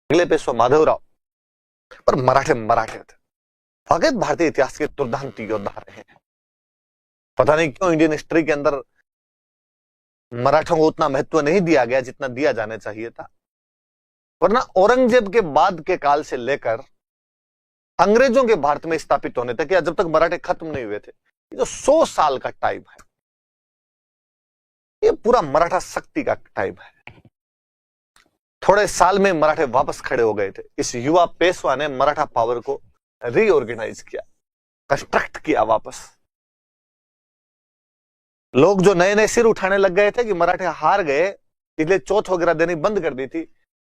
अगले पेशवा माधवराव। पर मराठे मराठे थे, वाकई भारतीय इतिहास के दुर्दांत योद्धा रहे हैं। पता नहीं क्यों इंडियन हिस्ट्री के अंदर मराठों को उतना महत्व नहीं दिया गया जितना दिया जाना चाहिए था। वरना औरंगजेब के बाद के काल से लेकर अंग्रेजों के भारत में स्थापित होने तक या जब तक मराठे खत्म नहीं हुए थे, ये जो 100 साल का टाइम है, ये पूरा मराठा शक्ति का टाइम है। थोड़े साल में मराठे वापस खड़े हो गए थे। इस युवा पेशवा ने मराठा पावर को रीऑर्गेनाइज किया, कंस्ट्रक्ट किया वापस। लोग जो नए नए सिर उठाने लग गए थे कि मराठे हार गए, इसलिए चोट वगैरह देनी बंद कर दी थी,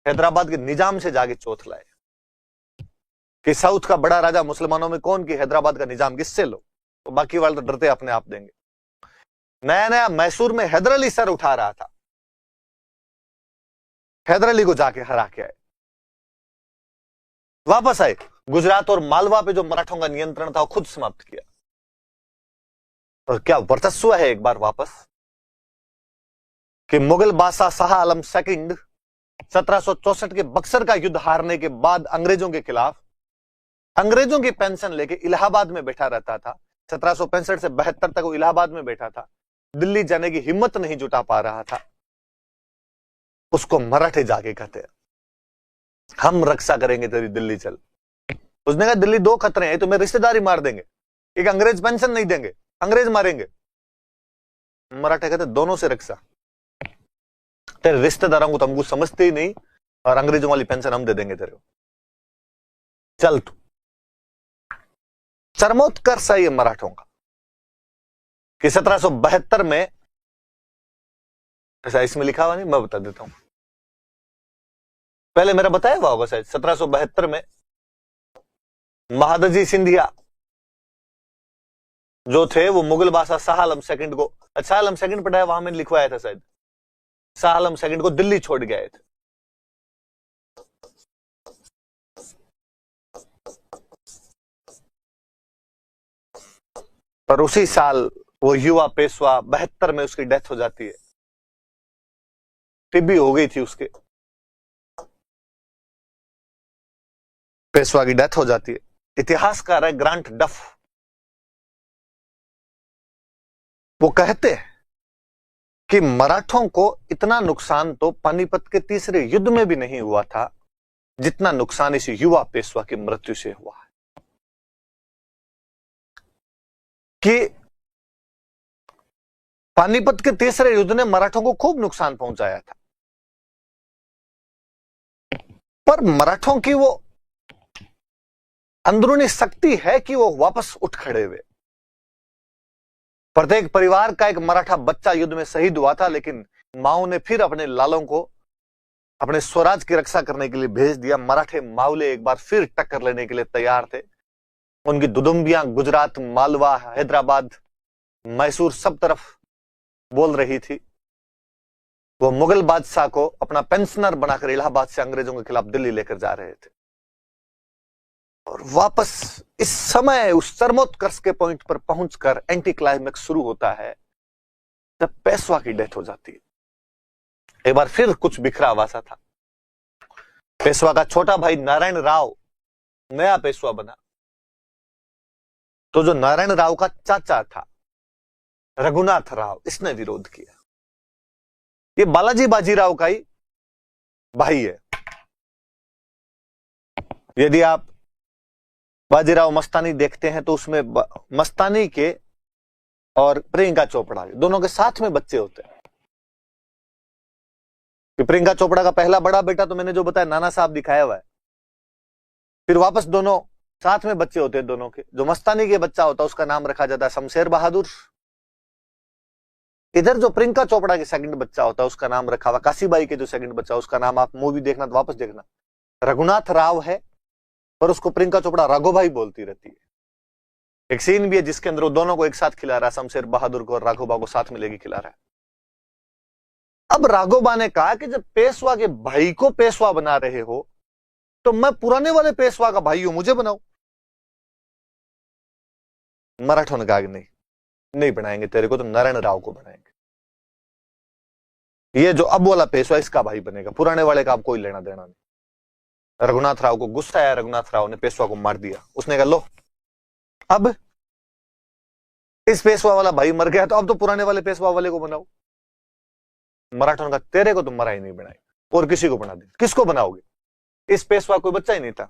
हैदराबाद के निजाम से जाके चोट लाए कि साउथ का बड़ा राजा मुसलमानों में कौन, की हैदराबाद का निजाम किससे लो, तो बाकी वाले तो डरते अपने आप देंगे। नया नया मैसूर में हैदर अली सर उठा रहा था, हैदर अली को जाके हरा के आए, वापस आए। गुजरात और मालवा पे जो मराठों का नियंत्रण था वो खुद समाप्त किया। और क्या वर्चस्व है एक बार वापस, कि मुगल बादशाह शाह आलम सेकंड 1764 के बक्सर का युद्ध हारने के बाद अंग्रेजों के खिलाफ अंग्रेजों की पेंशन लेके इलाहाबाद में बैठा रहता था। 1765 से 72 तक वो इलाहाबाद में बैठा था, दिल्ली जाने की हिम्मत नहीं जुटा पा रहा था। उसको मराठे जाके कहते हैं हम रक्षा करेंगे तेरी, दिल्ली चल। उसने कहा दिल्ली 2 खतरे हैं, तुम्हें रिश्तेदारी मार देंगे, एक अंग्रेज पेंशन नहीं देंगे, अंग्रेज मारेंगे। मराठे कहते दोनों से रक्षा, तेरे रिश्तेदारों को तो हमको समझते ही नहीं, और अंग्रेजों वाली पेंशन हम दे देंगे तेरे को, चल तू। चरमोत्कर्ष है ये मराठों का कि 1772 में, ऐसा इसमें लिखा हुआ नहीं, मैं बता देता हूं, पहले मेरा बताया हुआ होगा शायद। 1772 में महादजी सिंधिया जो थे वो मुगल बादशाह शाह आलम सेकंड को, शाह आलम सेकंड पढ़ाया वहां मैंने लिखवाया था शायद, शाह आलम सेकंड को दिल्ली छोड़ गए थे। पर उसी साल वो युवा पेशवा 72 में उसकी डेथ हो जाती है, टीबी हो गई थी उसके, पेशवा की डेथ हो जाती है। इतिहासकार है ग्रांट डफ, वो कहते हैं कि मराठों को इतना नुकसान तो पानीपत के तीसरे युद्ध में भी नहीं हुआ था जितना नुकसान इस युवा पेशवा की मृत्यु से हुआ है। कि पानीपत के तीसरे युद्ध ने मराठों को खूब नुकसान पहुंचाया था, पर मराठों की वो अंदरूनी शक्ति है कि वो वापस उठ खड़े हुए। प्रत्येक परिवार का एक मराठा बच्चा युद्ध में शहीद हुआ था, लेकिन माओ ने फिर अपने लालों को अपने स्वराज की रक्षा करने के लिए भेज दिया। मराठे मावले एक बार फिर टक्कर लेने के लिए तैयार थे। उनकी दुदुम्बियां गुजरात, मालवा, हैदराबाद, मैसूर सब तरफ बोल रही थी। वो मुगल बादशाह को अपना पेंशनर बनाकर इलाहाबाद से अंग्रेजों के खिलाफ दिल्ली लेकर जा रहे थे। और वापस इस समय उस चरमोत्कर्ष के पॉइंट पर पहुंचकर एंटी क्लाइमेक्स शुरू होता है जब पेशवा की डेथ हो जाती है। एक बार फिर कुछ बिखरा हुआ सा था। पेशवा का छोटा भाई नारायण राव नया पेशवा बना, तो जो नारायण राव का चाचा था रघुनाथ राव, इसने विरोध किया। ये बालाजी बाजीराव का ही भाई है। यदि आप बाजीराव मस्तानी देखते हैं तो उसमें मस्तानी के और प्रियंका चोपड़ा दोनों के साथ में बच्चे होते हैं। प्रियंका चोपड़ा का पहला बड़ा बेटा तो मैंने जो बताया नाना साहब दिखाया हुआ है, फिर वापस दोनों साथ में बच्चे होते हैं दोनों के। जो मस्तानी के बच्चा होता है उसका नाम रखा जाता है शमशेर बहादुर। इधर जो प्रियंका चोपड़ा के सेकंड बच्चा होता है उसका नाम रखा हुआ, काशीबाई के जो सेकंड बच्चा उसका नाम, आप मूवी देखना तो वापस देखना, रघुनाथ राव है, पर उसको प्रियंका चोपड़ा राघोबाई बोलती रहती है। एक सीन भी है जिसके अंदर वो दोनों को एक साथ खिला रहा है, शमशेर बहादुर को और राघोबा को साथ में लेके खिला रहा है। अब राघोबा ने कहा कि जब पेशवा के भाई को पेशवा बना रहे हो तो मैं पुराने वाले पेशवा का भाई हूं, मुझे बनाओ। मराठों ने कहा कि नहीं बनाएंगे तेरे को, तो नारायण राव को बनाएंगे। ये जो अब वाला पेशवा इसका भाई बनेगा, पुराने वाले का अब कोई लेना देना नहीं। रघुनाथ राव को गुस्सा आया, रघुनाथ राव ने पेशवा को मार दिया। उसने कहा लो, अब इस पेशवा वाला भाई मर गया तो अब तो पुराने वाले पेशवा वाले को बनाओ। मराठों का तेरे को तो मरा ही नहीं बनाए और किसी को बना दे। किसको बनाओगे? इस पेशवा कोई बच्चा ही नहीं था।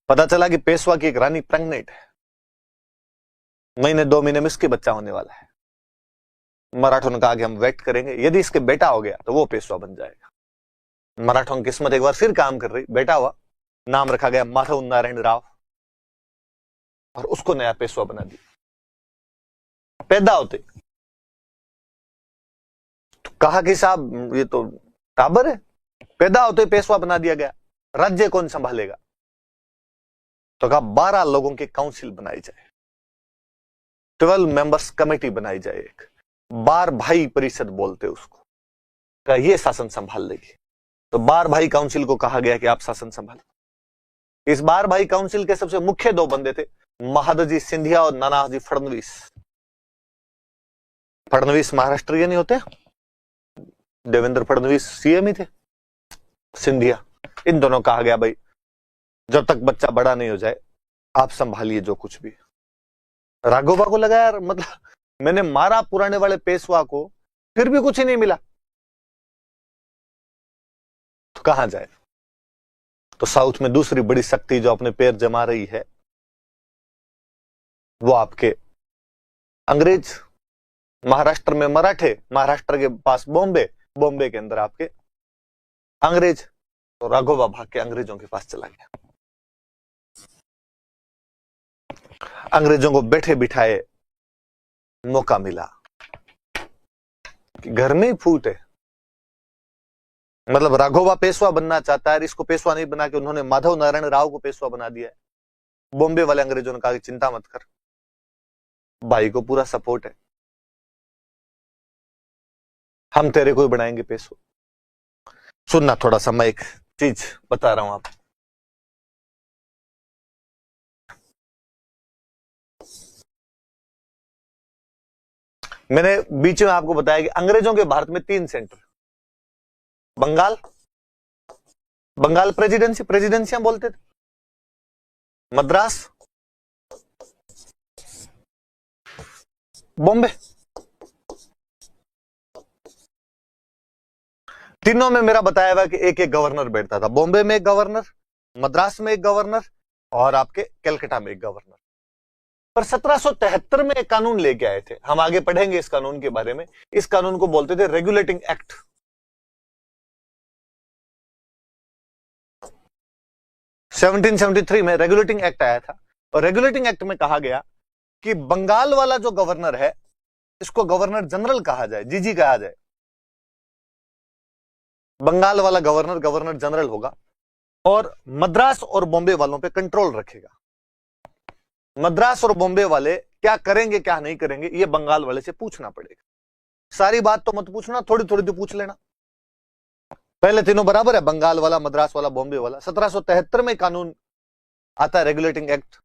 पता चला कि पेशवा की एक रानी प्रेग्नेंट है, महीने 2 महीने में इसके बच्चा होने वाला है। मराठों ने कहा कि हम वेट करेंगे, यदि इसके बेटा हो गया तो वो पेशवा बन जाएगा। मराठों की किस्मत एक बार फिर काम कर रही, बेटा हुआ, नाम रखा गया माधव नारायण राव, और उसको नया पेशवा बना दिया। पैदा होते तो कहा कि साहब ये तो टाबर है, पैदा होते पेशवा बना दिया गया, राज्य कौन संभालेगा? तो कहा 12 लोगों की काउंसिल बनाई जाए, 12 मेंबर्स कमेटी बनाई जाए, एक 12 भाई परिषद बोलते उसको, कहा ये शासन संभाल लेगी। तो 12 भाई काउंसिल को कहा गया कि आप शासन संभालो। इस 12 भाई काउंसिल के सबसे मुख्य 2 बंदे थे, महादजी सिंधिया और नानाजी फडणवीस। फडणवीस महाराष्ट्र नहीं होते, देवेंद्र फडणवीस सीएम ही थे, सिंधिया। इन दोनों कहा गया भाई जब तक बच्चा बड़ा नहीं हो जाए आप संभालिए जो कुछ भी। राघोबा को लगा यार, मतलब मैंने मारा पुराने वाले पेशवा को, फिर भी कुछ ही नहीं मिला, तो कहां जाए? तो साउथ में दूसरी बड़ी शक्ति जो अपने पैर जमा रही है वो आपके अंग्रेज। महाराष्ट्र में मराठे, महाराष्ट्र के पास बॉम्बे, बॉम्बे के अंदर आपके अंग्रेज। तो राघोबा भाग के अंग्रेजों के पास चला गया। अंग्रेजों को बैठे बिठाए मौका मिला कि घर में ही फूट है, मतलब राघोबा पेशवा बनना चाहता है, इसको पेशवा नहीं बना के उन्होंने माधव नारायण राव को पेशवा बना दिया है। बॉम्बे वाले अंग्रेजों ने कहा कि चिंता मत कर, भाई को पूरा सपोर्ट है, हम तेरे को ही बनाएंगे पेशवा। सुनना थोड़ा सा, मैं एक चीज बता रहा हूं आप। मैंने बीच में आपको बताया कि अंग्रेजों के भारत में 3 सेंटर, बंगाल, बंगाल प्रेसिडेंसियां बोलते थे, मद्रास, बॉम्बे। तीनों में मेरा बताया हुआ कि एक एक गवर्नर बैठता था। बॉम्बे में एक गवर्नर, मद्रास में एक गवर्नर, और आपके कलकत्ता में एक गवर्नर। पर 1773 में एक कानून लेके आए थे, हम आगे पढ़ेंगे इस कानून के बारे में। इस कानून को बोलते थे रेगुलेटिंग एक्ट। सेवनटीन 1773 में रेगुलेटिंग एक्ट आया था, और रेगुलेटिंग एक्ट में कहा गया कि बंगाल वाला जो गवर्नर है इसको गवर्नर जनरल कहा जाए, जीजी कहा जाए। बंगाल वाला गवर्नर गवर्नर जनरल होगा और मद्रास और बॉम्बे वालों पे कंट्रोल रखेगा। मद्रास और बॉम्बे वाले क्या करेंगे क्या नहीं करेंगे ये बंगाल वाले से पूछना पड़ेगा। सारी बात तो मत पूछना, थोड़ी थोड़ी तो पूछ लेना। पहले तीनों बराबर है, बंगाल वाला, मद्रास वाला, बॉम्बे वाला। 1773 में कानून आता है रेगुलेटिंग एक्ट,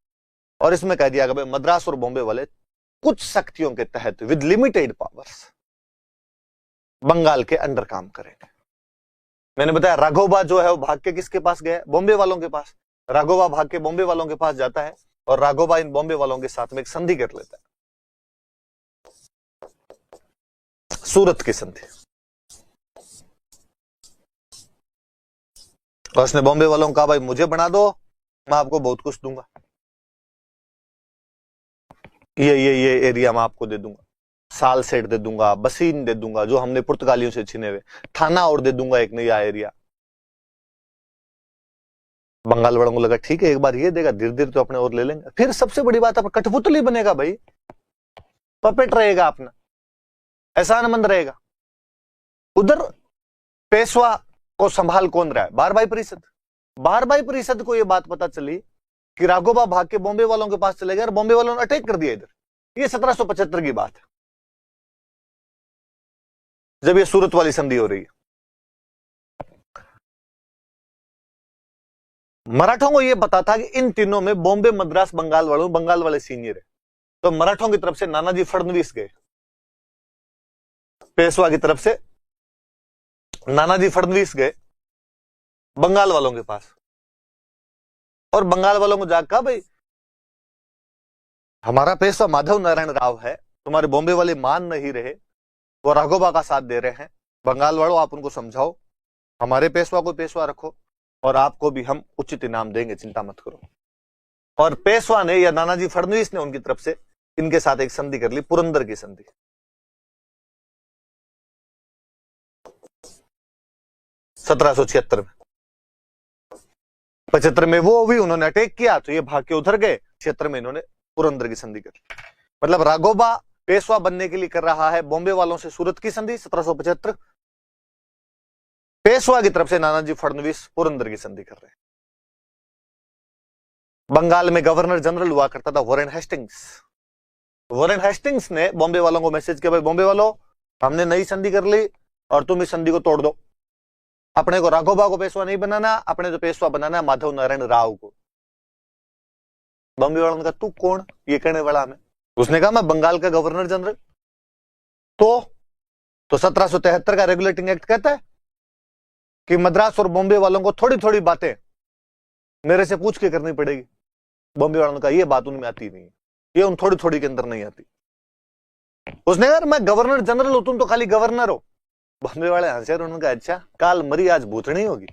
और इसमें कह दिया गया मद्रास और बॉम्बे वाले कुछ शक्तियों के तहत विद लिमिटेड पावर्स बंगाल के अंडर काम करेंगे। मैंने बताया राघोबा जो है वो भाग के किसके पास गया? बॉम्बे वालों के पास। राघोबा भाग के बॉम्बे वालों के पास जाता है, और राघोबा इन बॉम्बे वालों के साथ में एक संधि कर लेता है, सूरत की संधि। और उसने बॉम्बे वालों को कहा भाई मुझे बना दो, मैं आपको बहुत कुछ दूंगा, ये एरिया मैं आपको दे दूंगा, साल सेट दे दूंगा, बसीन दे दूंगा जो हमने पुर्तगालियों से छीने हुए, थाना और दे दूंगा एक नया एरिया। बंगाल वालों को लगा ठीक है एक बार ये देगा, धीरे धीरे तो अपने और ले लेंगे। फिर सबसे बड़ी बात अपना कठपुतली बनेगा भाई, पपेट रहेगा अपना, एहसानमंद रहेगा। उधर पेशवा को संभाल कौन रहा है? बारभाई परिषद। बारभाई परिषद को यह बात पता चली कि राघोबा भाग के बॉम्बे वालों के पास चले गए और बॉम्बे वालों ने अटैक कर दिया इधर। ये 1775 की बात है, जब ये सूरत वाली संधि हो रही है। मराठों को यह पता था कि इन तीनों में बॉम्बे, मद्रास, बंगाल वालों, बंगाल वाले सीनियर है। तो मराठों की तरफ से नानाजी फडणवीस गए, पेशवा की तरफ से नानाजी फडणवीस गए बंगाल वालों के पास। और बंगाल वालों को जाग कहा, भाई हमारा पेशवा माधव नारायण राव है, तुम्हारे बॉम्बे वाले मान नहीं रहे, वो राघोबा का साथ दे रहे हैं, बंगाल वालों आप उनको समझाओ, हमारे पेशवा को पेशवा रखो और आपको भी हम उचित इनाम देंगे, चिंता मत करो। और पेशवा ने या नानाजी फडणवीस ने उनकी तरफ से इनके साथ एक संधि कर ली, पुरंदर की संधि। 1776 में। 75 में वो भी उन्होंने अटैक किया तो ये भाग के उधर गए। 76 में इन्होंने पुरंदर की संधि कर ली। मतलब राघोबा पेशवा बनने के लिए कर रहा है बॉम्बे वालों से सूरत की संधि 1775, पेशवा की तरफ से नानाजी फडणवीस पुरंदर की संधि कर रहे हैं। बंगाल में गवर्नर जनरल हुआ करता था वॉरेन हेस्टिंग्स। वॉरेन हेस्टिंग्स ने बॉम्बे वालों को मैसेज किया, भाई बॉम्बे वालों हमने नई संधि कर ली और तुम इस संधि को तोड़ दो, अपने को राघोबा को पेशवा नहीं बनाना, अपने तो पेशवा बनाना माधव नारायण राव को। बॉम्बे वालों ने कहा तू कौन ये कहने वाला हमें? उसने कहा मैं बंगाल का गवर्नर जनरल। तो 1773 का रेगुलेटिंग एक्ट कहता है कि मद्रास और बॉम्बे वालों को थोड़ी थोड़ी बातें मेरे से पूछ के करनी पड़ेगी। बॉम्बे वालों ने कहा ये बात उनमें आती नहीं, ये उन थोड़ी थोड़ी के अंदर नहीं आती। उसने कहा मैं गवर्नर जनरल हूं, तुम तो खाली गवर्नर हो। बॉम्बे वाले हंसे और उन्होंने कहा अच्छा काल मरी आज भूतनी होगी,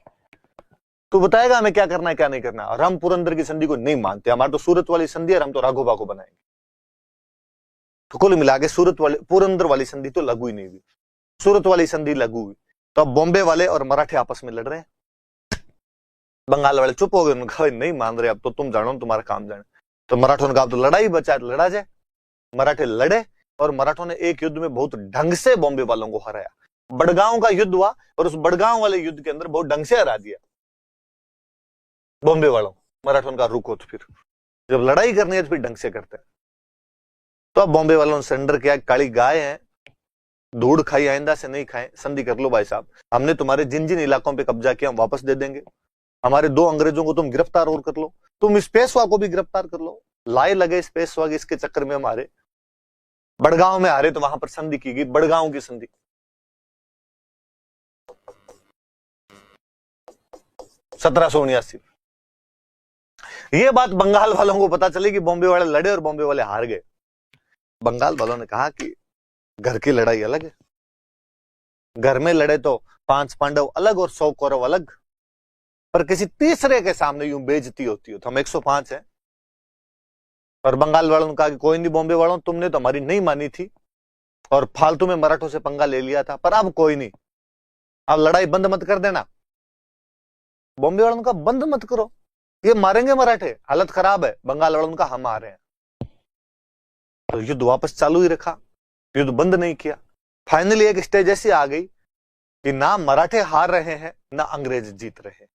तू बताएगा हमें क्या करना है क्या नहीं करना। और हम पुरंदर की संधि को नहीं मानते, हमारी तो सूरत वाली संधि है, हम तो राघोबा को बनाएंगे। तो कुल मिला के सूरत वाली पुरंदर वाली संधि तो लागू ही नहीं हुई, सूरत वाली संधि लागू हुई। तो अब बॉम्बे वाले और मराठे आपस में लड़ रहे हैं। बंगाल वाले चुप हो गए, उन्होंने कहा नहीं मान रहे, अब तो तुम जानो तुम्हारा काम जाने। तो मराठों ने कहा तो लड़ाई बचा लड़ा जाए। मराठे लड़े और मराठों ने एक युद्ध में बहुत ढंग से बॉम्बे वालों को हराया। बड़गांव का युद्ध हुआ और उस बड़गांव वाले युद्ध के अंदर बहुत ढंग से हरा दिया बॉम्बे वालों। मराठों का रुको, तो फिर जब लड़ाई करनी है तो फिर ढंग से करते हैं। तो अब बॉम्बे वालों ने सरेंडर किया, काली गाय है, धूड़ खाई आइंदा से नहीं खाए, संधि कर लो भाई साहब, हमने तुम्हारे जिन जिन इलाकों पे कब्जा किया हम वापस दे देंगे, हमारे 2 अंग्रेजों को तुम गिरफ्तार और कर लो, तुम इस पेशवा को भी गिरफ्तार कर लो। लाए लगे इस पेशवा के, इसके चक्कर में हमारे बड़गांव में हारे तो वहां पर संधि की गई, बड़गांव की संधि। 1779 ये बात बंगाल वालों को पता चली कि बॉम्बे वाले लड़े और बॉम्बे वाले हार गए। बंगाल वालों ने कहा कि घर की लड़ाई अलग है, घर में लड़े तो 5 पांडव अलग और 100 कौरव अलग, पर किसी तीसरे के सामने यूं बेइज्जती होती हो तो हम 105 हैं। और बंगाल वालों ने कहा कि कोई नहीं बॉम्बे वालों, तुमने तो हमारी नहीं मानी थी और फालतू में मराठों से पंगा ले लिया था, पर अब कोई नहीं, अब लड़ाई बंद मत कर देना। बॉम्बे वालों ने कहा बंद मत करो, ये मारेंगे मराठे, हालत खराब है। बंगाल वालों ने कहा हम आ रहे हैं। तो युद्ध वापस चालू ही रखा, युद्ध बंद नहीं किया। फाइनली एक स्टेज ऐसी आ गई कि ना मराठे हार रहे हैं ना अंग्रेज जीत रहे हैं,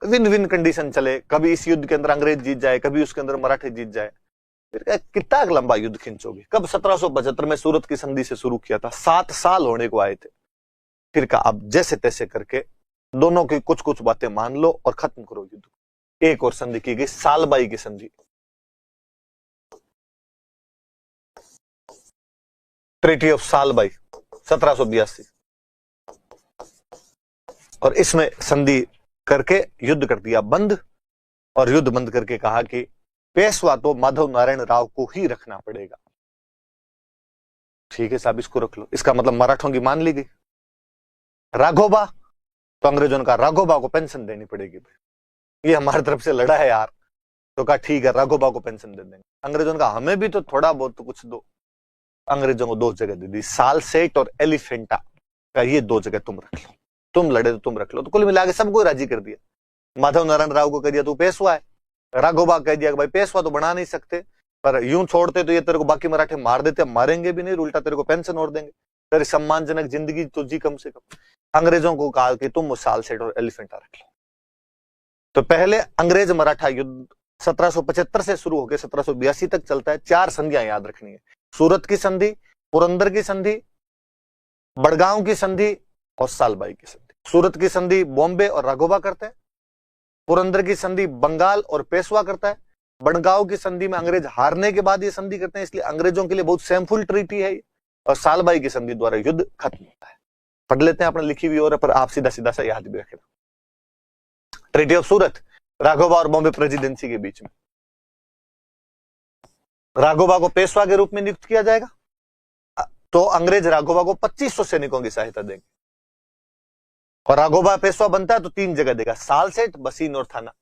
विन विन कंडीशन चले, कभी इस युद्ध के अंदर अंग्रेज जीत जाए, कभी उसके अंदर मराठे जीत जाए। फिर कितना लंबा युद्ध खींचोगे? कब 1775 में सूरत की संधि से शुरू किया था, 7 साल होने को आए थे। फिर कहा अब जैसे तैसे करके दोनों की कुछ कुछ बातें मान लो और खत्म करो युद्ध। एक और संधि की गई, सालबाई की संधि, ट्रीटी ऑफ सालबाई 1782। और इसमें संधि करके युद्ध कर दिया बंद, और युद्ध बंद करके कहा कि पेशवा तो माधव नारायण राव को ही रखना पड़ेगा। ठीक है साहब, इसको रख लो। इसका मतलब मराठों की मान ली गई। राघोबा, तो अंग्रेजों ने कहा राघोबा को पेंशन देनी पड़ेगी, भाई ये हमारी तरफ से लड़ा है यार। तो कहा ठीक है राघोबा को पेंशन दे देंगे। अंग्रेजों ने कहा हमें भी तो थोड़ा बहुत तो कुछ दो। अंग्रेजों को 2 जगह दे दी, सालसेट और एलिफेंटा का, ये 2 जगह तुम रख लो, तुम लड़े तो तुम रख लो। तो कुल मिला के सबको राजी कर दिया। माधव नारायण राव को कह दिया तू पेशवा है, राघोबा कह दिया कि भाई पेशवा तो बना नहीं सकते, पर यूं छोड़ते तो ये तेरे को बाकी मराठे मार देते, मारेंगे भी नहीं, उल्टा तेरे को पेंशन और देंगे, तेरी सम्मानजनक जिंदगी तो जी कम से कम। अंग्रेजों को कहा कि तुम सालसेट और एलिफेंटा रख लो। तो पहले अंग्रेज मराठा युद्ध 1775 से शुरू होकर 1782 तक चलता है। 4 संधियां याद रखनी है, सूरत की संधि, पुरंदर की संधि, बड़गांव की संधि और सालबाई की संधि। सूरत की संधि बॉम्बे और राघोबा करते हैं, पुरंदर की संधि बंगाल और पेशवा करता है, बड़गांव की संधि में अंग्रेज हारने के बाद ये संधि करते हैं, इसलिए अंग्रेजों के लिए बहुत सेमफुल ट्रीटी है, और सालबाई की संधि द्वारा युद्ध खत्म होता है। पढ़ लेते हैं, आपने लिखी हुई और पर आप सीधा सीधा सा याद भी रखें। ट्रीटी ऑफ सूरत राघोबा और बॉम्बे प्रेसिडेंसी के बीच में। राघोबा को पेशवा के रूप में नियुक्त किया जाएगा, तो अंग्रेज राघोबा को 2500 सैनिकों की सहायता देंगे। और राघोबा पेशवा बनता है तो 3 जगह देगा, सालसेट, बसीन और थाना।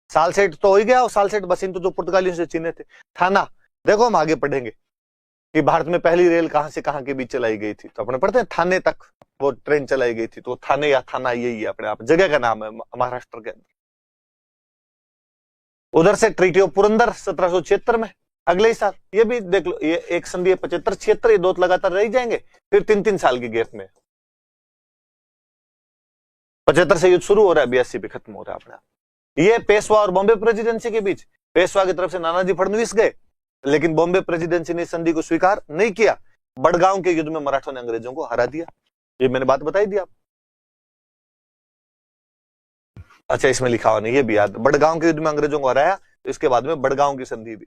सालसेट तो हो ही गया, और सालसेट बसीन तो जो पुर्तगालियों से चिन्हे थे। थाना देखो हम आगे पढ़ेंगे कि भारत में पहली रेल कहां से कहां के बीच चलाई गई थी, तो अपने पढ़ते हैं थाने तक वो ट्रेन चलाई गई थी, तो थाने या थाना यही है अपने आप, जगह का नाम है महाराष्ट्र के अंदर। उधर से ट्रीटी ऑफ पुरंदर 1776 में, अगले ही साल। ये भी देख लो, ये एक संधि है 75-76, ये 2 लगातार रह जाएंगे, फिर 3-3 साल की गैप में। 75 से युद्ध शुरू हो रहा है, 82 पे खत्म हो रहा है अपना। ये पेशवा और बॉम्बे प्रेसिडेंसी के बीच, पेशवा की तरफ से नानाजी फडणवीस गए, लेकिन बॉम्बे प्रेसिडेंसी ने संधि को स्वीकार नहीं किया। बड़गांव के युद्ध में मराठों ने अंग्रेजों को हरा दिया, ये मैंने बात बताई दी आप। अच्छा, इसमें लिखा हुआ नहीं, ये भी याद, बड़गांव के युद्ध में अंग्रेजों को हराया, तो इसके बाद में बड़गांव की संधि भी,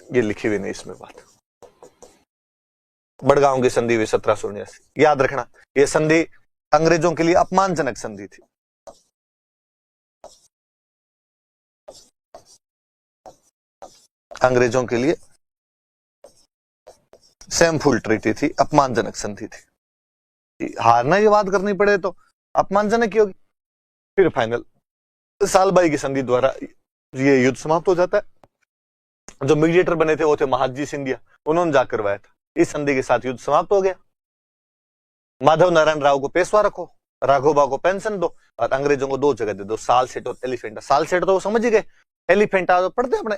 ये लिखी हुई नहीं इसमें बात। बड़गांव की संधि भी 1779, याद रखना, ये संधि अंग्रेजों के लिए अपमानजनक संधि थी। अंग्रेजों के लिए सेमफुल ट्रीटी थी, अपमानजनक संधि थी। हारना ये बात करनी पड़े तो अपमानजनक ही होगी। फिर फाइनल सालबाई की संधि द्वारा ये युद्ध समाप्त हो जाता है। जो मीडिएटर बने थे वो थे महादजी सिंधिया, उन्होंने जा करवाया था। इस संधि के साथ युद्ध समाप्त हो गया। माधव नारायण राव को पेशवा रखो, राघोबा को पेंशन दो, और अंग्रेजों को 2 जगह दे दो, सालसेट और एलिफेंटा। सालसेट तो वो समझ ही गए, एलिफेंटा तो पढ़ते हैं अपने,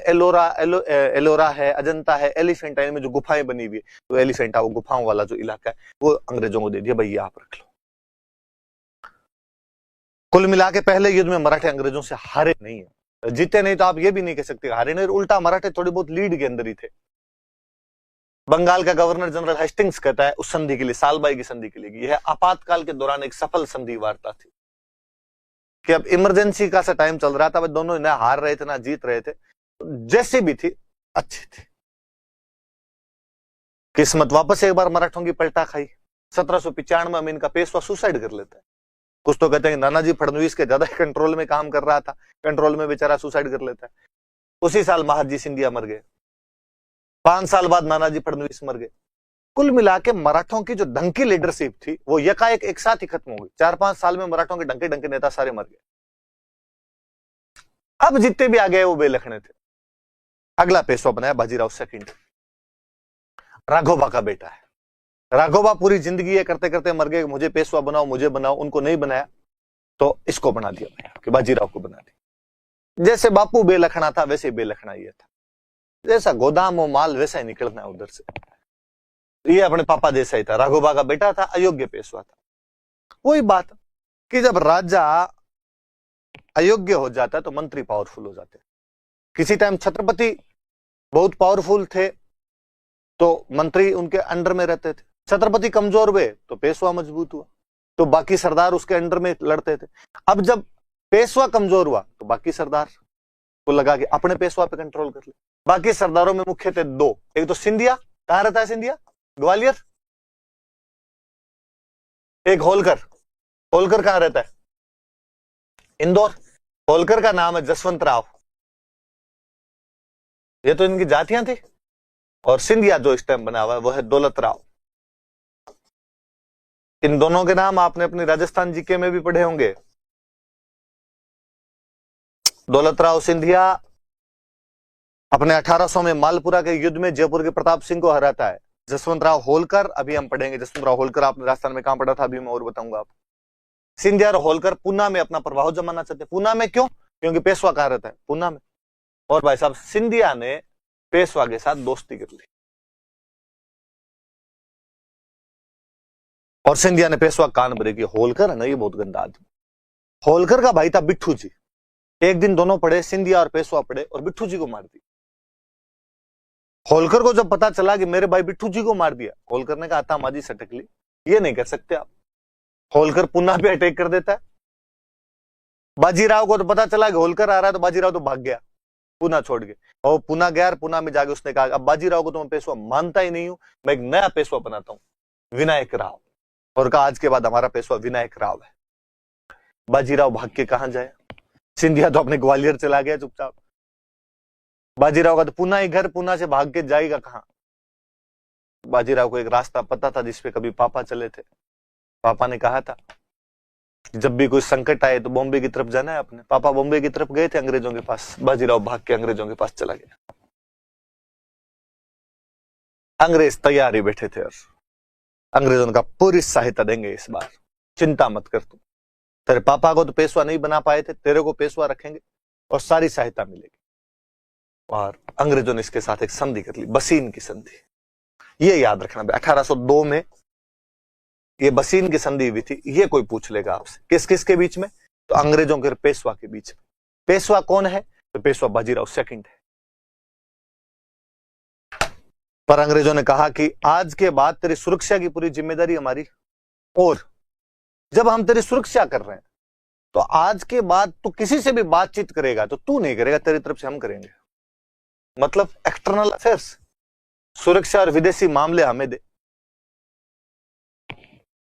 एलोरा है, अजंता है, एलिफेंटा, इनमें जो गुफाएं बनी हुई है, तो एलिफेंटा वो गुफाओं वाला जो इलाका है वो अंग्रेजों को दे दिया, भाई ये आप रख लो। कुल मिला के पहले युद्ध में मराठे अंग्रेजों से हारे नहीं है, जीते नहीं तो आप ये भी नहीं कह सकते हारे नहीं, उल्टा मराठे थोड़ी बहुत लीड के अंदर ही थे। बंगाल का गवर्नर जनरल हेस्टिंग्स कहता है उस संधि के लिए, सालबाई की संधि के लिए, यह आपातकाल के दौरान एक सफल संधि वार्ता थी, कि अब इमरजेंसी का सा टाइम चल रहा था, दोनों ना हार रहे थे ना जीत रहे थे, जैसी भी थी अच्छी थी। किस्मत वापस एक बार मराठों की पलटा खाई। 1795 में इनका पेशवा सुसाइड कर लेता है। कुछ तो कहते हैं नानाजी फडणवीस के ज्यादा कंट्रोल में काम कर रहा था, कंट्रोल में बेचारा सुसाइड कर लेता है। उसी साल महादजी सिंधिया मर गए, 5 साल बाद नानाजी फडणवीस मर गए। कुल मिला के मराठों की जो ढंकी लीडरशिप थी वो यकाएक एक साथ ही खत्म हो गई। 4-5 साल में मराठों के ढंके ढंके नेता सारे मर गए। अब जितने भी आ गए वो बेलखने थे। अगला पेशवा बनाया बाजीराव सेकंड, राघोबा का बेटा है। राघोबा पूरी जिंदगी ये करते करते मर गए, मुझे पेशवा बनाओ मुझे बनाओ, उनको नहीं बनाया तो इसको बना दिया कि बाजीराव को बना दिया। जैसे बापू बेलखना था वैसे बेलखना ये था, जैसा गोदाम हो माल वैसा ही निकलना है उधर से। ये अपने पापा जैसा ही था, राघोबा का बेटा था, अयोग्य पेशवा था। वही बात कि जब राजा अयोग्य हो जाता है तो मंत्री पावरफुल हो जाते हैं। किसी टाइम छत्रपति बहुत पावरफुल थे तो मंत्री उनके अंडर में रहते थे। छत्रपति कमजोर हुए तो पेशवा मजबूत हुआ, तो बाकी सरदार उसके अंडर में लड़ते थे। अब जब पेशवा कमजोर हुआ तो बाकी सरदार को लगा कि अपने पेशवा पे कंट्रोल कर ले। बाकी सरदारों में मुख्य थे 2, एक तो सिंधिया, कहां रहता है सिंधिया? ग्वालियर। एक होलकर, होलकर कहां रहता है? इंदौर। होलकर का नाम है जसवंत राव, ये तो इनकी जातियां थी। और सिंधिया जो इस टाइम बना हुआ है वो है दौलत राव। इन दोनों के नाम आपने अपनी राजस्थान जीके में भी पढ़े होंगे। दौलत राव सिंधिया अपने 1800 में मालपुरा के युद्ध में जयपुर के प्रताप सिंह को हराता है। जसवंत राव होलकर, अभी हम पढ़ेंगे जसवंत राव होलकर आपने राजस्थान में कहां पढ़ा था अभी मैं और बताऊंगा आपको। सिंधिया और होलकर पूना में अपना प्रभाव जमाना चाहते हैं। पूना में क्यों? क्योंकि पेशवा कहां रहता है? पूना में। और भाई साहब सिंधिया ने पेशवा के साथ दोस्ती कर ली और सिंधिया ने पेशवा कान भरे की। होलकर है ना ये बहुत गंदा आदमी। होलकर का भाई था बिट्ठू जी। एक दिन दोनों पड़े, सिंधिया और पेशवा पड़े और बिट्ठू जी को मार दिया। होलकर को जब पता चला कि मेरे भाई बिट्ठू जी को मार दिया, होलकर ने कहा तामाजी सटक ली, ये नहीं कर सकते आप। होलकर पुना पे अटैक कर देता है। बाजीराव को तो पता चला कि होलकर आ रहा है, तो बाजीराव तो भाग गया पुना छोड़ के। और पुना गया, पुना में जाके उसने कहा अब बाजीराव को तो मैं पेशवा मानता ही नहीं हूं, मैं एक नया पेशवा बनाता हूं, विनायक राव। और कहा आज के बाद हमारा पेशवा विनायक राव है। बाजीराव भाग के कहां जाए? सिंधिया तो अपने ग्वालियर चला गया चुपचाप। बाजीराव का तो पुणे ही घर, पुणे से भाग के जाएगा कहां? बाजीराव को एक रास्ता पता था जिसपे कभी पापा चले थे। पापा ने कहा था जब भी कोई संकट आए तो बॉम्बे की तरफ जाना है अपने। पापा बॉम्बे की तरफ गए थे अंग्रेजों के पास, बाजीराव भाग के अंग्रेजों के पास चला गया। अंग्रेज तैयार ही बैठे थे और अंग्रेजों का पूरी सहायता देंगे इस बार, चिंता मत कर तू। तेरे पापा को तो पेशवा नहीं बना पाए थे, तेरे को पेशवा रखेंगे और सारी सहायता मिलेगी। और अंग्रेजों ने इसके साथ एक संधि कर ली, बसीन की संधि। ये याद रखना, 1802 में ये बसीन की संधि हुई थी। ये कोई पूछ लेगा आपसे किस किस के बीच में, तो अंग्रेजों के पेशवा के बीच में। पेशवा कौन है? तो पेशवा बाजीराव सेकंड है। पर अंग्रेजों ने कहा कि आज के बाद तेरी सुरक्षा की पूरी जिम्मेदारी हमारी, और जब हम तेरी सुरक्षा कर रहे हैं तो आज के बाद तू किसी से भी बातचीत करेगा तो तू नहीं करेगा, तेरी तरफ से हम करेंगे। मतलब एक्सटर्नल अफेयर्स, सुरक्षा और विदेशी मामले हमें दे।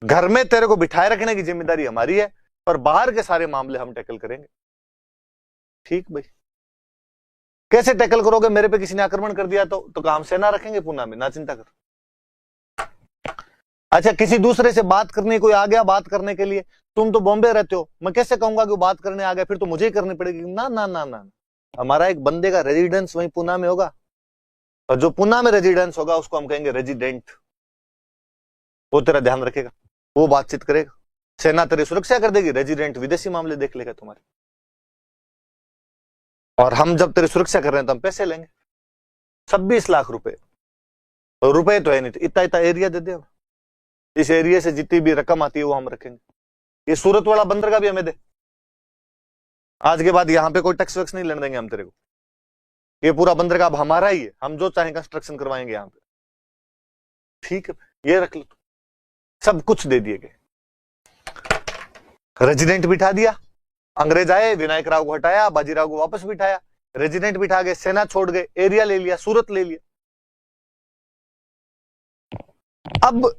घर में तेरे को बिठाए रखने की जिम्मेदारी हमारी है, पर बाहर के सारे मामले हम टैकल करेंगे। ठीक भाई, कैसे टैकल करोगे? मेरे पे किसी ने आक्रमण कर दिया तो काम सेना रखेंगे पुणे में, ना चिंता कर। अच्छा, किसी दूसरे से बात करने कोई आ गया बात करने के लिए, तुम तो बॉम्बे रहते हो, मैं कैसे कहूंगा कि बात करने आ गया, फिर तो मुझे ही करनी पड़ेगी। ना ना ना ना, हमारा एक बंदे का रेजिडेंस वहीं पुणे में होगा, और जो पुणे में रेजिडेंस होगा उसको हम कहेंगे रेजिडेंट। वो तेरा ध्यान रखेगा, वो बातचीत करेगा, सेना तेरी सुरक्षा कर देगी, रेजिडेंट विदेशी मामले देख लेगा तुम्हारे। और हम जब तेरी सुरक्षा कर रहे हैं तो हम पैसे लेंगे, 26 लाख रुपए। रुपए तो है नहीं, इतना इतना एरिया दे दे, इस एरिया से जितनी भी रकम आती है वो हम रखेंगे। ये सूरत वाला बंदरगाह भी हमें दे, आज के बाद यहां पे कोई टैक्स वैक्स नहीं लेने देंगे हम तेरे को। ये पूरा बंदरगाह हमारा ही है, हम जो चाहे कंस्ट्रक्शन करवाएंगे यहां पे। ठीक है, ये रख लो, सब कुछ दे दिए गए। रेजिडेंट बिठा दिया, अंग्रेज आए, विनायक राव को हटाया, बाजीराव को वापस बिठाया, रेजिडेंट बिठा गए, सेना छोड़ गए, एरिया ले लिया, सूरत ले लिया। अब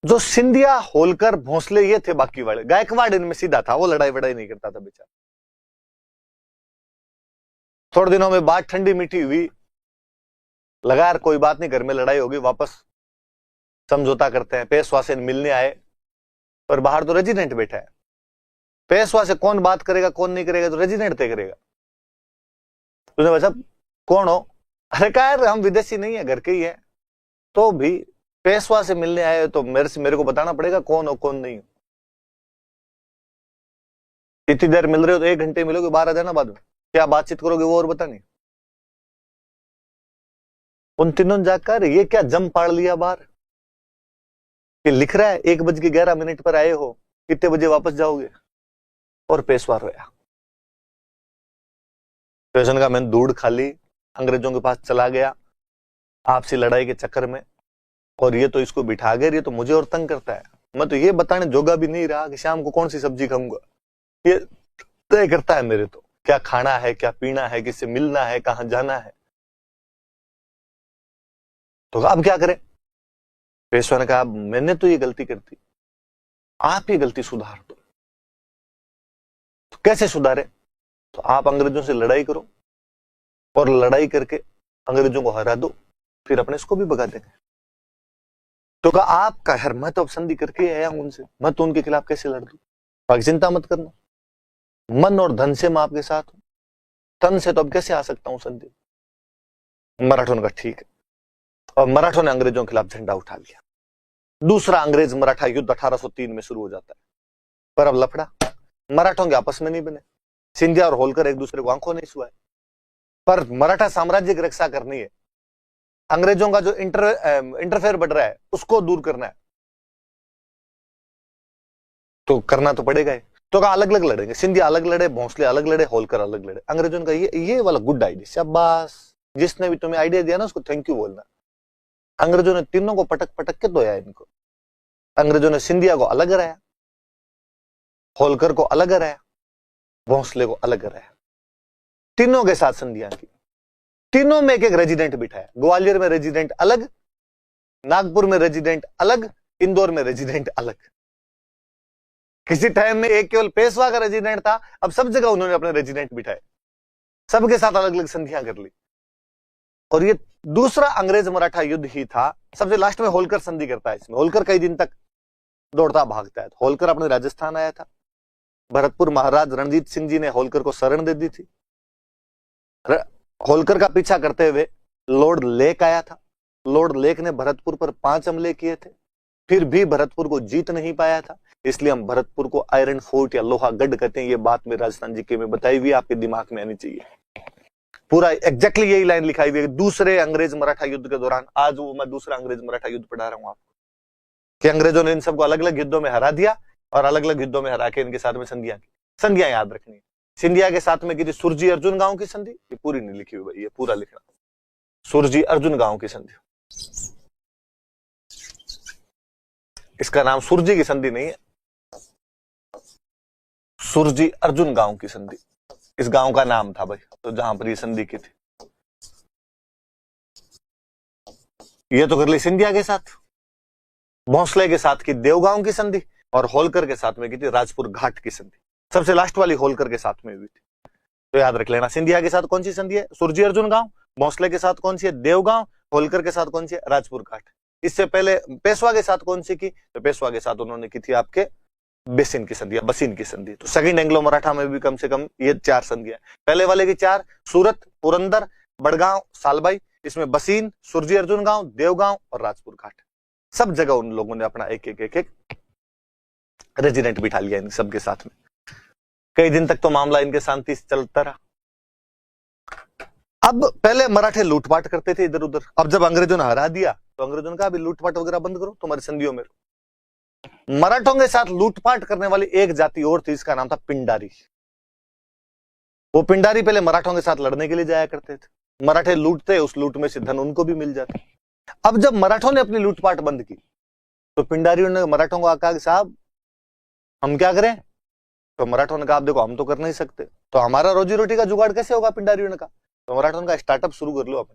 जो सिंधिया, होलकर, भोंसले ये थे बाकी वाले, गायकवाड़ इनमें सीधा था, वो लड़ाई वड़ाई नहीं करता था बेचारा। थोड़े दिनों में बात ठंडी मीठी हुई, लगा यार कोई बात नहीं, घर में लड़ाई होगी, वापस समझौता करते हैं। पेशवा से मिलने आए, पर बाहर तो रेजिडेंट बैठा है। पेशवा से कौन बात करेगा कौन नहीं करेगा, तो रेजिडेंट तय करेगा। तुझे बचा कौन हो? अरे कहा यार हम विदेशी नहीं है, घर के ही है। तो भी पेशवा से मिलने आए तो मेरे को बताना पड़ेगा कौन हो कौन नहीं हो। इतनी देर मिल रहे हो तो 1 घंटे मिलोगे, बाहर आ जाना बाद में, क्या बातचीत करोगे वो और बतानी। उन तीनों ने जाकर ये क्या जम पाड़ लिया बाहर, कि लिख रहा है 1:11 पर आए हो, कितने बजे वापस जाओगे? और पेशवा रोया। पेशवा का मैंने दूध खा ली, अंग्रेजों के पास चला गया आपसी लड़ाई के चक्कर में, और ये तो इसको बिठा गए, ये तो मुझे और तंग करता है। मैं तो ये बताने जोगा भी नहीं रहा कि शाम को कौन सी सब्जी खाऊंगा, ये तय करता है मेरे तो, क्या खाना है, क्या पीना है, किससे मिलना है, कहां जाना है। तो अब क्या करें? पेशवा ने कहा मैंने तो ये गलती कर दी, आप ये गलती सुधार दो। तो कैसे सुधारे? तो आप अंग्रेजों से लड़ाई करो, और लड़ाई करके अंग्रेजों को हरा दो, फिर अपने इसको भी भगा देंगे। तो कहा आपका यार, मैं तो अब संधि करके आया हूं उनसे, मैं तो उनके खिलाफ कैसे लड़ दूं? बाकी चिंता मत करना, मन और धन से मैं आपके साथ हूं, तन से तो अब कैसे आ सकता हूं संधि। मराठों ने कहा ठीक है, और मराठों ने अंग्रेजों के खिलाफ झंडा उठा लिया। दूसरा अंग्रेज मराठा युद्ध 1803 में शुरू हो जाता है। पर अब लफड़ा, मराठों के आपस में नहीं बने, सिंधिया और होलकर एक दूसरे को आंखों नहीं छुआए। पर मराठा साम्राज्य की रक्षा करनी है, अंग्रेजों का जो इंटरफेयर बढ़ रहा है उसको दूर करना है, तो करना तो पड़ेगा ही। तो कहा अलग अलग लड़ेंगे, सिंधिया अलग लड़े, भोंसले अलग लड़े, होलकर अलग लड़े। अंग्रेजों ने कहा ये वाला गुड आइडिया, शाबाश, जिसने भी तुम्हें आइडिया दिया ना उसको थैंक यू बोलना। अंग्रेजों ने तीनों को पटक पटक के धोया इनको। अंग्रेजों ने सिंधिया को अलग कराया, होलकर को अलग कराया, भोंसले को अलग कराया, तीनों के साथ संधियां की। तीनों में एक एक रेजिडेंट बिठाया, ग्वालियर में रेजिडेंट अलग, नागपुर में रेजिडेंट अलग, इंदौर में रेजिडेंट अलग। किसी टाइम में एक केवल पेशवा का रेजिडेंट था, अब सब जगह उन्होंने अपने रेजिडेंट बिठाए, सबके साथ अलग अलग संधियां कर ली। और ये दूसरा अंग्रेज मराठा युद्ध ही था। सबसे लास्ट में होलकर संधि करता है इसमें। होलकर कई दिन तक दौड़ता भागता है। होलकर अपने राजस्थान आया था, भरतपुर महाराज रणजीत सिंह जी ने होलकर को शरण दे दी थी। होलकर का पीछा करते हुए लॉर्ड लेक आया था। लॉर्ड लेक ने भरतपुर पर 5 हमले किए थे, फिर भी भरतपुर को जीत नहीं पाया था। इसलिए हम भरतपुर को आयरन फोर्ट या लोहा गढ़ कहते हैं। ये बात में राजस्थान जीके में बताई हुई, आपके दिमाग में आनी चाहिए। पूरा एग्जैक्टली यही लाइन लिखाई हुई है दूसरे अंग्रेज मराठा युद्ध के दौरान। आज वो मैं दूसरा अंग्रेज मराठा युद्ध पढ़ा रहा हूं आपको, कि अंग्रेजों ने इन सबको अलग अलग युद्धों में हरा दिया और अलग अलग युद्धों में हरा के इनके साथ में संधियां की। संधियां याद रखनी है। सिंधिया के साथ में की थी सुरजी अर्जुन गांव की संधि, ये पूरी नहीं लिखी हुई, ये पूरा लिखना। सुरजी अर्जुन गांव की संधि, इसका नाम सुरजी की संधि नहीं है, सुरजी अर्जुन गांव की संधि इस गांव का नाम था भाई, तो जहां पर ये संधि की थी। ये तो कर ली सिंधिया के साथ। भोंसले के साथ की देवगांव की संधि और होलकर के साथ में की थी राजपुर घाट की संधि। सबसे लास्ट वाली होलकर के साथ में हुई थी, तो याद रख लेना। सिंधिया के साथ कौन सी संधि है? सुरजी अर्जुन गांव। भोंसले के साथ कौन सी है? देवगांव। होलकर के साथ कौन सी है? राजपुर घाट। इससे पहले पेशवा के साथ कौन सी की? तो पेशवा के साथ उन्होंने की थी आपके बेसिन की संधि या बसीन की संधि। तो सेकंड एंग्लो मराठा में भी कम से कम ये 4 संधियां। पहले वाले की 4, सूरत, पुरंदर, बड़गांव, सालबाई। इसमें बसीन, सुरजी अर्जुन गांव, देवगांव और राजपुर घाट। सब जगह उन लोगों ने अपना एक एक रेजिडेंट बिठा लिया इन सबके साथ में। कई दिन तक तो मामला इनके शांति से चलता रहा। अब पहले मराठे लूटपाट करते थे इधर उधर। अब जब अंग्रेजों ने हरा दिया तो अंग्रेजों ने कहा अभी लूटपाट वगैरह बंद करो, तुम्हारी संधियों में। मराठों के साथ लूटपाट करने वाली एक जाति और थी, इसका नाम था पिंडारी। वो पिंडारी पहले मराठों के साथ लड़ने के लिए जाया करते थे। मराठे लूटते, उस लूट में से धन उनको भी मिल जाता। अब जब मराठों ने अपनी लूटपाट बंद की तो पिंडारियों ने मराठों को कहा कि साहब हम क्या करें? तो मराठों ने कहा देखो हम तो कर नहीं सकते, तो हमारा रोजी रोटी का जुगाड़ कैसे होगा? पिंडारियों ने कहा। तो मराठों ने कहा स्टार्टअप शुरू कर लो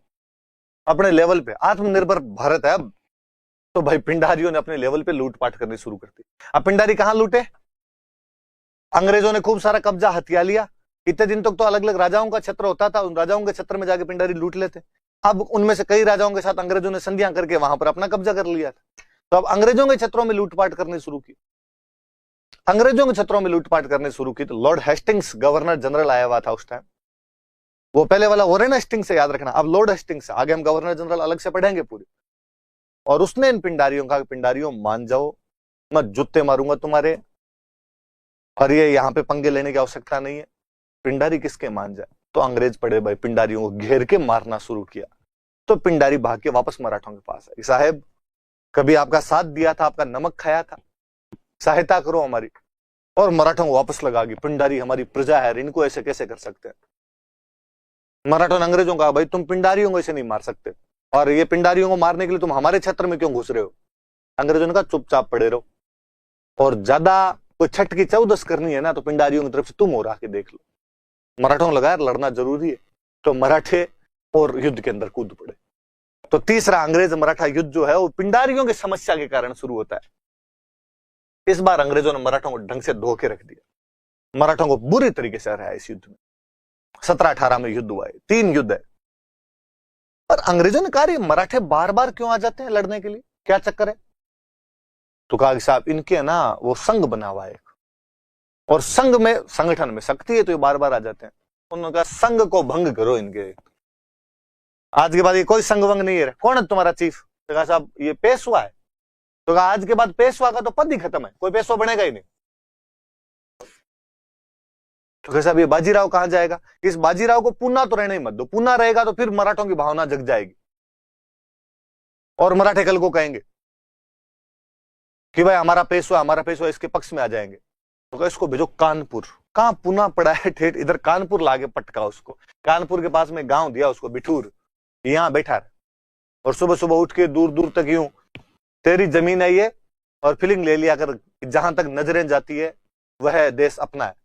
अपने लेवल पे, आत्मनिर्भर भारत है अब। तो भाई पिंडारियों ने अपने लेवल पे लूटपाट करनी शुरू कर दी। अब पिंडारी कहां लूटे? अंग्रेजों ने खूब सारा कब्जा हथिया लिया। इतने दिन तक तो अलग अलग राजाओं का क्षेत्र होता था, उन राजाओं के क्षेत्र में जाके पिंडारी लूट लेते। अब उनमें से कई राजाओं के साथ अंग्रेजों ने संधियां करके वहां पर अपना कब्जा कर लिया था। तो अब अंग्रेजों के क्षेत्रों में लूटपाट करनी शुरू की। अंग्रेजों के क्षेत्रों में लूटपाट करने शुरू की तो लॉर्ड हेस्टिंग्स गवर्नर जनरल आया हुआ था उस टाइम। वो पहले वाला वॉरेन हेस्टिंग्स से याद रखना, अब लॉर्ड हेस्टिंग्स। आगे हम गवर्नर जनरल अलग से पढ़ेंगे पूरी। और उसने इन पिंडारियों का, पिंडारियों मान जाओ, मैं जूते मारूंगा तुम्हारे, और ये यहां पे पंगे लेने की आवश्यकता नहीं है। पिंडारी किसके मान जाए? तो अंग्रेज पड़े भाई पिंडारियों को घेर के मारना शुरू किया। तो पिंडारी भाग के वापस मराठों के पास आई, साहेब कभी आपका साथ दिया था, आपका नमक खाया था, सहायता करो हमारी। और मराठों को वापस लगा कि पिंडारी हमारी प्रजा है, इनको ऐसे कैसे कर सकते हैं। मराठों ने अंग्रेजों का भाई तुम पिंडारियों को ऐसे नहीं मार सकते, और ये पिंडारियों को मारने के लिए तुम हमारे क्षेत्र में क्यों घुस रहे हो? अंग्रेजों ने कहा चुपचाप पड़े रहो, और ज्यादा कोई छठ की चौदस करनी है ना तो पिंडारियों की तरफ से तुम और आके देख लो। मराठों को लगा यार लड़ना जरूरी है, तो मराठे और युद्ध के अंदर कूद पड़े। तो तीसरा अंग्रेज मराठा युद्ध जो है वो पिंडारियों की समस्या के कारण शुरू होता है। इस बार अंग्रेजों ने मराठों को ढंग से धो के रख दिया। मराठों को बुरी तरीके से हराया इस युद्ध में। 1718 में युद्ध हुआ है, 3 युद्ध है। पर अंग्रेजों ने कहा मराठे बार बार क्यों आ जाते हैं लड़ने के लिए, क्या चक्कर है? तो कहा कि साहब इनके ना वो संघ बना हुआ है, और संघ में, संगठन में शक्ति है, तो ये बार बार आ जाते हैं। उन्होंने कहा संघ को भंग करो इनके। आज के बाद ये कोई संघ वंग नहीं है। कौन है तुम्हारा चीफ? तो कहा साहब ये पेशवा है। तो कहा आज के बाद पेशवा का तो पद ही खत्म है, कोई पेशवा बनेगा ही नहीं। तो कहा साहब ये बाजीराव कहां जाएगा? इस बाजीराव को पूना तो रहने ही मत दो, पूना रहेगा तो फिर मराठों की भावना जग जाएगी, और मराठे कल को कहेंगे कि भाई हमारा पेशवा इसके पक्ष में आ जाएंगे। तो कहा इसको भेजो कानपुर। कहां पूना पड़ा है ठेठ, इधर कानपुर लाके पटका उसको। कानपुर के पास में गांव दिया उसको बिठूर, यहां बैठा है, और सुबह सुबह उठ के दूर दूर तक यूं तेरी जमीन है ये, और फीलिंग ले लिया कर जहां तक नजरें जाती है वह देश अपना है,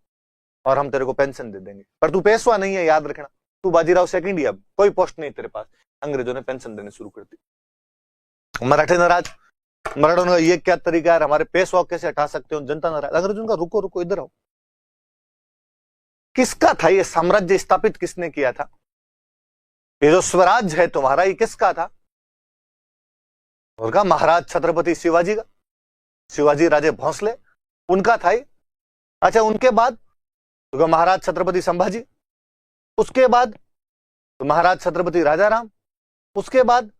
और हम तेरे को पेंशन दे देंगे, पर तू पेशवा नहीं है, याद रखना, तू बाजीराव सेकंड ही, अब कोई पोस्ट नहीं तेरे पास। अंग्रेजों ने पेंशन देने शुरू कर दी। मराठे नाराज, मराठों का ये क्या तरीका है, हमारे पेशवा कैसे हटा सकते हो, जनता नाराज। अंग्रेजों का रुको रुको इधर आओ, किसका था ये साम्राज्य स्थापित, किसने किया था? ये जो स्वराज है तुम्हारा, ये किसका था? और का महाराज छत्रपति शिवाजी का, शिवाजी राजे भोंसले, उनका था ये। अच्छा, उनके बाद तो महाराज छत्रपति संभाजी, उसके बाद तो महाराज छत्रपति राजाराम, उसके बाद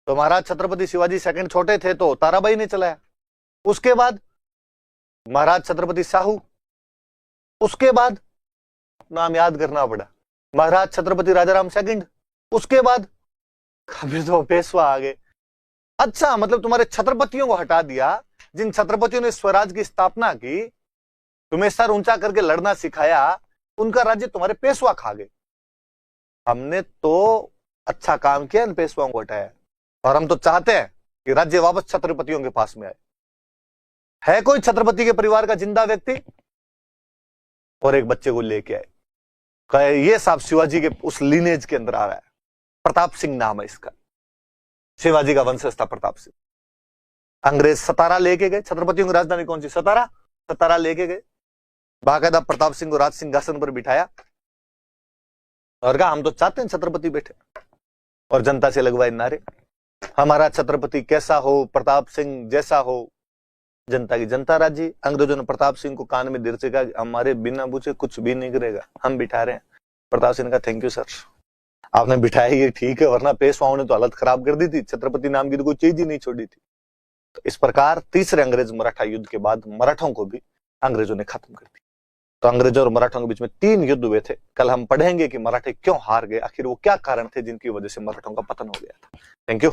तो महाराज छत्रपति शिवाजी सेकंड छोटे थे तो ताराबाई ने चलाया, उसके बाद महाराज छत्रपति साहू, उसके बाद नाम याद करना पड़ा, महाराज छत्रपति राजाराम सेकंड, उसके बाद फिर तो पेशवा आ गए। अच्छा, मतलब तुम्हारे छत्रपतियों को हटा दिया, जिन छत्रपतियों ने स्वराज की स्थापना की, तुम्हें सर ऊंचा करके लड़ना सिखाया, उनका राज्य तुम्हारे पेशवा खा गए। हमने तो अच्छा काम किया इन पेशवाओं को हटाया, और हम तो चाहते हैं कि राज्य वापस छत्रपतियों के पास में आए। है कोई छत्रपति के परिवार का जिंदा व्यक्ति? और एक बच्चे को लेके आए, कहे ये साहब शिवाजी के उस लीनेज के अंदर आ रहा है, प्रताप सिंह नाम है इसका, शिवाजी का वंशज था प्रताप सिंह। अंग्रेज सतारा लेके गए, छत्रपतियों की राजधानी कौन सी? सतारा। सतारा लेके गए, बाकायदा प्रताप सिंह को राज सिंहासन पर बिठाया और कहा हम तो चाहते हैं छत्रपति बैठे, और जनता से लगवाए नारे, हमारा छत्रपति कैसा हो, प्रताप सिंह जैसा हो। जनता की जनता राजी। अंग्रेजों ने प्रताप सिंह को कान में देर से कहा हमारे बिना पूछे कुछ भी नहीं करेगा, हम बिठा रहे हैं। प्रताप सिंह ने कहा थैंक यू सर, आपने बिठाया ये ठीक है, वरना पेशवाओं ने तो हालत खराब कर दी थी, छत्रपति नाम की तो कोई चीज ही नहीं छोड़ी थी। तो इस प्रकार तीसरे अंग्रेज मराठा युद्ध के बाद मराठों को भी अंग्रेजों ने खत्म कर दिया। तो अंग्रेजों और मराठों के बीच में 3 युद्ध हुए थे। कल हम पढ़ेंगे कि मराठे क्यों हार गए, आखिर वो क्या कारण थे जिनकी वजह से मराठों का पतन हो गया था। Thank you.